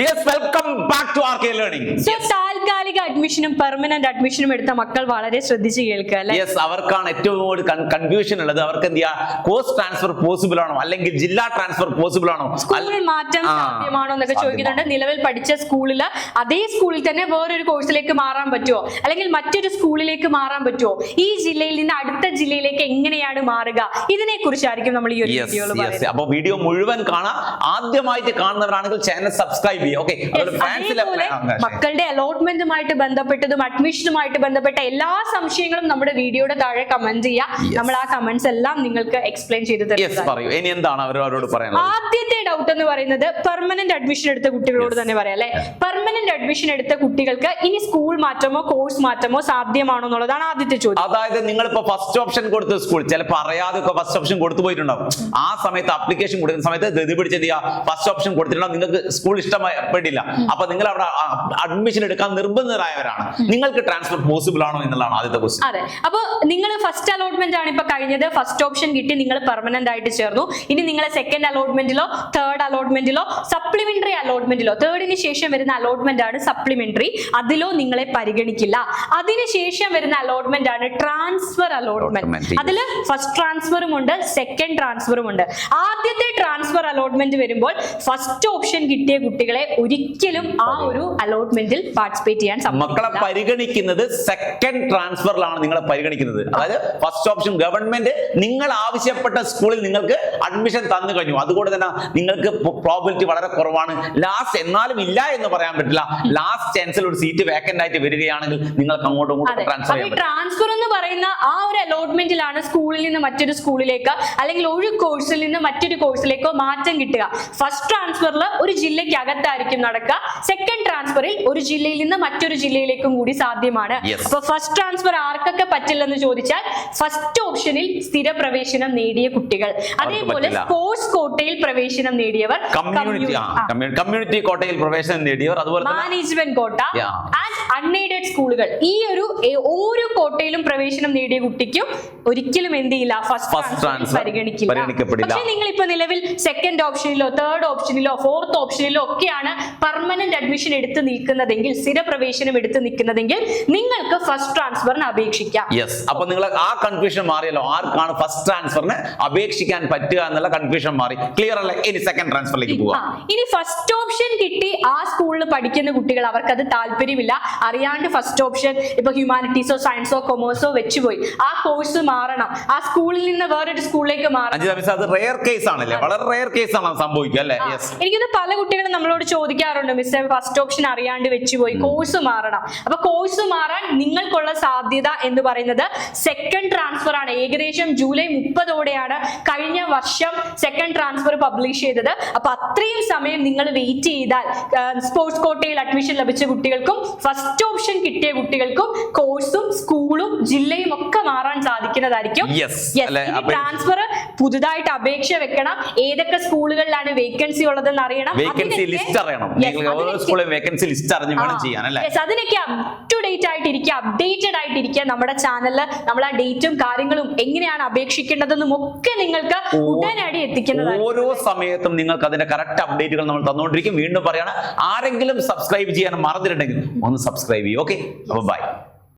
Yes, welcome back to RK Learning. So, താൽക്കാലിക അഡ്മിഷനും permanent അഡ്മിഷനും എടുത്ത മക്കൾ വളരെ ശ്രദ്ധിച്ച് കേൾക്കുക അല്ലേ? യെസ്, അവർക്കാണ് ഏറ്റവും കൂടുതൽ കൺഫ്യൂഷൻ ഉള്ളത്. അവർക്ക് എന്ത് ചെയ്യാ, കോഴ്സ് ട്രാൻസ്ഫർ പോസിബിൾ ആണോ അല്ലെങ്കിൽ ജില്ലാ ട്രാൻസ്ഫർ പോസിബിൾ ആണോ, സ്കൂൾ മാറ്റം സാധ്യമാണോ എന്നൊക്കെ ചോദിക്കുന്നുണ്ട്. നിലവിൽ പഠിച്ച സ്കൂളിൽ അതേ സ്കൂളിൽ തന്നെ വേറൊരു കോഴ്സിലേക്ക് മാറാൻ പറ്റുമോ, അല്ലെങ്കിൽ മറ്റൊരു സ്കൂളിലേക്ക് മാറാൻ പറ്റുമോ, ഈ ജില്ലയിൽ നിന്ന് അടുത്ത ജില്ലയിലേക്ക് എങ്ങനെയാണ് മാറുക, ഇതിനെ കുറിച്ചായിരിക്കും നമ്മൾ ഈ ഒരു വീഡിയോയിൽ പറയുന്നത്. അപ്പോൾ വീഡിയോ മുഴുവൻ കാണാം. ആദ്യമായിട്ട് കാണുന്നവരാണെങ്കിൽ ചാനൽ സബ്സ്ക്രൈബ് ചെയ്യുക. ഓക്കെ, മക്കളുടെ അലോട്ട്മെന്റുമായിട്ട് ബന്ധപ്പെട്ടതും അഡ്മിഷനുമായിട്ട് ബന്ധപ്പെട്ട എല്ലാ സംശയങ്ങളും നമ്മുടെ വീഡിയോയുടെ താഴെ കമന്റ് ചെയ്യുക. നമ്മൾ ആ കമന്റ്സ് എല്ലാം നിങ്ങൾക്ക് എക്സ്പ്ലെയിൻ ചെയ്ത് തരും. ഇനി എന്താണ് അവരോട് പറയുന്നത്? ആദ്യത്തെ ഡൗട്ട് എന്ന് പറയുന്നത് പെർമനന്റ് അഡ്മിഷൻ എടുത്ത കുട്ടികളോട് തന്നെ പറയാം അല്ലെ. പെർമനന്റ് അഡ്മിഷൻ എടുത്ത കുട്ടികൾക്ക് ഇനി സ്കൂൾ മാറ്റമോ കോഴ്സ് മാറ്റമോ സാധ്യമാണോ എന്നുള്ളതാണ് ആദ്യത്തെ ചോദ്യം. അതായത് നിങ്ങളിപ്പോ ഫസ്റ്റ് ഓപ്ഷൻ കൊടുത്ത സ്കൂൾ ചിലപ്പോൾ അറിയാതെ ഫസ്റ്റ് ഓപ്ഷൻ കൊടുത്തു പോയിട്ടുണ്ടാവും. ആ സമയത്ത് ആപ്ലിക്കേഷൻ കൊടുക്കുന്ന സമയത്ത് ധൃതി പിടിച്ചത് ഫസ്റ്റ് ഓപ്ഷൻ കൊടുത്തിട്ടുണ്ടാവും, നിങ്ങൾക്ക് സ്കൂൾ ഇഷ്ടപ്പെട്ടില്ല. അപ്പൊ നിങ്ങൾ അവിടെ അഡ്മിഷൻ എടുക്കാൻ നിർബന്ധിതരായവരാണ്. നിങ്ങൾക്ക് ട്രാൻസ്ഫർ പോസിബിൾ ആണോ എന്നുള്ളതാണ് ആദ്യത്തെ ക്വസ്റ്റ്യൻ. അതെ, അപ്പൊ നിങ്ങൾ ഫസ്റ്റ് അലോട്ട്മെന്റ് ആണ് ഇപ്പൊ കഴിഞ്ഞത്, ഫസ്റ്റ് ഓപ്ഷൻ കിട്ടി, നിങ്ങൾ പെർമനന്റ് ആയിട്ട് ചേർന്നു. ഇനി നിങ്ങൾ സെക്കൻഡ് അലോട്ട്മെന്റിലോ തേർഡ് അലോട്ട്മെന്റിലോ സപ്ലിമെന്ററി അലോട്ട്മെന്റിലോ, തേർഡിന് ശേഷം വരുന്ന അലോട്ട്മെന്റ് ആണ് സപ്ലിമെന്ററി, അതിലോ നിങ്ങളെ പരിഗണിക്കില്ല. അതിനുശേഷം വരുന്ന അലോട്ട്മെന്റ് ആണ് ട്രാൻസ്ഫർ അലോട്ട്മെന്റ്. അതിൽ ഫസ്റ്റ് ട്രാൻസ്ഫറും ഉണ്ട്, സെക്കൻഡ് ട്രാൻസ്ഫറും ഉണ്ട്. ആദ്യത്തെ ട്രാൻസ്ഫർ അലോട്ട്മെന്റ് വരുമ്പോൾ ഫസ്റ്റ് ഓപ്ഷൻ കിട്ടിയ കുട്ടികളെ ഒരിക്കലും ആ ഒരു അലോട്ട്മെന്റിൽ പാർട്ടിസിപ്പേറ്റ് ചെയ്യാൻ മക്കളെ പരിഗണിക്കുന്നത് സെക്കൻഡ് ട്രാൻസ്ഫറിലാണ് നിങ്ങളെ പരിഗണിക്കുന്നത്. അതായത് ഫസ്റ്റ് ഓപ്ഷൻ ഗവൺമെന്റ് നിങ്ങൾ ആവശ്യപ്പെട്ട സ്കൂളിൽ നിങ്ങൾക്ക് അഡ്മിഷൻ തന്നു കഴിഞ്ഞു, അതുകൊണ്ട് തന്നെ നിങ്ങൾക്ക് പ്രോബിലിറ്റി വളരെ കുറവാണ്. ലാസ്റ്റ് എന്നാലും ഇല്ല എന്ന് പറയാൻ പറ്റില്ല, ലാസ്റ്റ് ചാൻസിൽ ഒരു സീറ്റ് വേക്കന്റ് ആയിട്ട് വരികയാണെങ്കിൽ നിങ്ങൾക്ക് അങ്ങോട്ടും ഇങ്ങോട്ടും ട്രാൻസ്ഫർ ചെയ്യാം. ട്രാൻസ്ഫർ എന്ന് പറയുന്ന ആ ഒരു അലോട്ട്മെന്റിലാണ് സ്കൂളിൽ നിന്ന് മറ്റൊരു സ്കൂളിലേക്ക് അല്ലെങ്കിൽ ഒരു കോഴ്സിൽ നിന്ന് മറ്റൊരു കോഴ്സിലേക്കോ മാറ്റം കിട്ടുക. ഫസ്റ്റ് ട്രാൻസ്ഫറിൽ ഒരു ജില്ലയ്ക്ക് അകത്തായിരിക്കും നടക്കുക, സെക്കൻഡ് ട്രാൻസ്ഫറിൽ ഒരു ജില്ലയിൽ നിന്ന് മറ്റൊരു ജില്ലയിലേക്കും കൂടി സാധ്യമാണ്. അപ്പൊ ഫസ്റ്റ് ട്രാൻസ്ഫർ ആർക്കൊക്കെ പറ്റില്ലെന്ന് ചോദിച്ചാൽ ഫസ്റ്റ് ഓപ്ഷനിൽ സ്ഥിര പ്രവേശനം നേടിയ കുട്ടികൾ, അതേപോലെ സ്പോർട്സ് കോട്ടയിൽ പ്രവേശനം നേടിയവർ, കമ്മ്യൂണിറ്റി കോട്ടയിൽ പ്രവേശനം നേടിയവർ, അതുപോലെ മാനേജ്മെന്റ് കോട്ട ആൻഡ് അൺഎയ്ഡഡ് സ്കൂളുകൾ, ഈ ഒരു ഓരോ കോട്ടയിലും പ്രവേശനം നേടിയ കുട്ടിക്കും ഒരിക്കലും എന്ത് ചെയ്യില്ല, ഫസ്റ്റ് ട്രാൻസ്ഫർ പരിഗണിക്കില്ല. പക്ഷേ നിങ്ങൾ ഇപ്പൊ നിലവിൽ സെക്കൻഡ് ഓപ്ഷനിലോ തേർഡ് ഓപ്ഷനിലോ ഫോർത്ത് ഓപ്ഷനിലോ ഒക്കെയാണ് പെർമനന്റ് അഡ്മിഷൻ എടുത്ത് നിൽക്കുന്നതെങ്കിൽ, സ്ഥിര പ്രവേശനം എടുത്ത് നിൽക്കുന്നതെങ്കിൽ നിങ്ങൾക്ക് ഫസ്റ്റ് ട്രാൻസ്ഫറിന് അപേക്ഷിക്കാം. യെസ്, അപ്പൊ നിങ്ങൾ ആ കൺഫ്യൂഷൻ മാറിയല്ലോ, ആർക്കാണ് ഫസ്റ്റ് ട്രാൻസ്ഫറിന് അപേക്ഷിക്കാൻ പറ്റുക എന്നുള്ള കൺഫ്യൂഷൻ മാറി. ക്ലിയർ അല്ലേ? ഇനി സെക്കൻഡ് ട്രാൻസ്ഫറിലേക്ക് പോവാം. ഇനി ഫസ്റ്റ് ഓപ്ഷൻ കിട്ടി ആ സ്കൂളിൽ പഠിക്കുന്ന കുട്ടികൾ, അവർക്ക് അത് താല്പര്യമില്ല, അറിയാണ്ട് ഫസ്റ്റ് ഓപ്ഷൻ ഇപ്പൊ ഹ്യൂമാനിറ്റീസോ സയൻസോ കൊമേഴ്സോ വെച്ചുപോയി, ആ കോഴ്സ് മാറണം, ആ സ്കൂളിൽ നിന്ന് വേറൊരു സ്കൂളിലേക്ക് മാറണം. അത് റെയർ കേസ് ആണല്ലേ, വളരെ റെയർ കേസ് ആണ് സംഭവിക്കുക അല്ലേ? എനിക്കത് പല കുട്ടികളും നമ്മളോട് ചോദിക്കാറുണ്ട്, മിസ് ഫസ്റ്റ് ഓപ്ഷൻ അറിയാണ്ട് വെച്ചുപോയി, കോഴ്സ് മാറണം. അപ്പൊ കോഴ്സ് മാറാൻ നിങ്ങൾക്കുള്ള സാധ്യത എന്ന് പറയുന്നത് സെക്കൻഡ് ട്രാൻസ്ഫർ ആണ്. ഏകദേശം ജൂലൈ 30 കഴിഞ്ഞ വർഷം സെക്കൻഡ് ട്രാൻസ്ഫർ പബ്ലിഷ് ചെയ്തത്. അപ്പൊ അത്രയും സമയം നിങ്ങൾ വെയിറ്റ് ചെയ്താൽ സ്പോർട്സ് കോട്ടയിൽ അഡ്മിഷൻ ലഭിച്ച കുട്ടികൾക്കും ഫസ്റ്റ് ഓപ്ഷൻ കിട്ടിയ കുട്ടികൾക്കും കോഴ്സും സ്കൂളും ജില്ലയും ഒക്കെ മാറാൻ സാധിക്കുന്നതായിരിക്കും. ട്രാൻസ്ഫർ പുതുതായിട്ട് അപേക്ഷ വെക്കണം, ഏതൊക്കെ സ്കൂളുകളിലാണ് വേക്കൻസി ഉള്ളതെന്ന് അറിയണം, അതിനൊക്കെ അപ് ടു ഡേറ്റ് ആയിട്ടിരിക്കുക, അപ്ഡേറ്റഡ് ആയിട്ടിരിക്കുക. നമ്മുടെ ചാനലിൽ നമ്മൾ ആ ഡേറ്റും കാര്യങ്ങളും എങ്ങനെയാണ് അപേക്ഷിക്കേണ്ടതെന്നും ഒക്കെ നിങ്ങൾക്ക് ഉടനടി എത്തിക്കുന്നതാണ്. ഓരോ സമയത്തും നിങ്ങൾക്ക് അതിന്റെ കറക്റ്റ് അപ്ഡേറ്റുകൾ നമ്മൾ തന്നുകൊണ്ടിരിക്കും. വീണ്ടും പറയണം, ആരെങ്കിലും സബ്സ്ക്രൈബ് ചെയ്യാൻ മറന്നിട്ടുണ്ടെങ്കിൽ ഒന്ന് സബ്സ്ക്രൈബ് ചെയ്യും. Okay, by.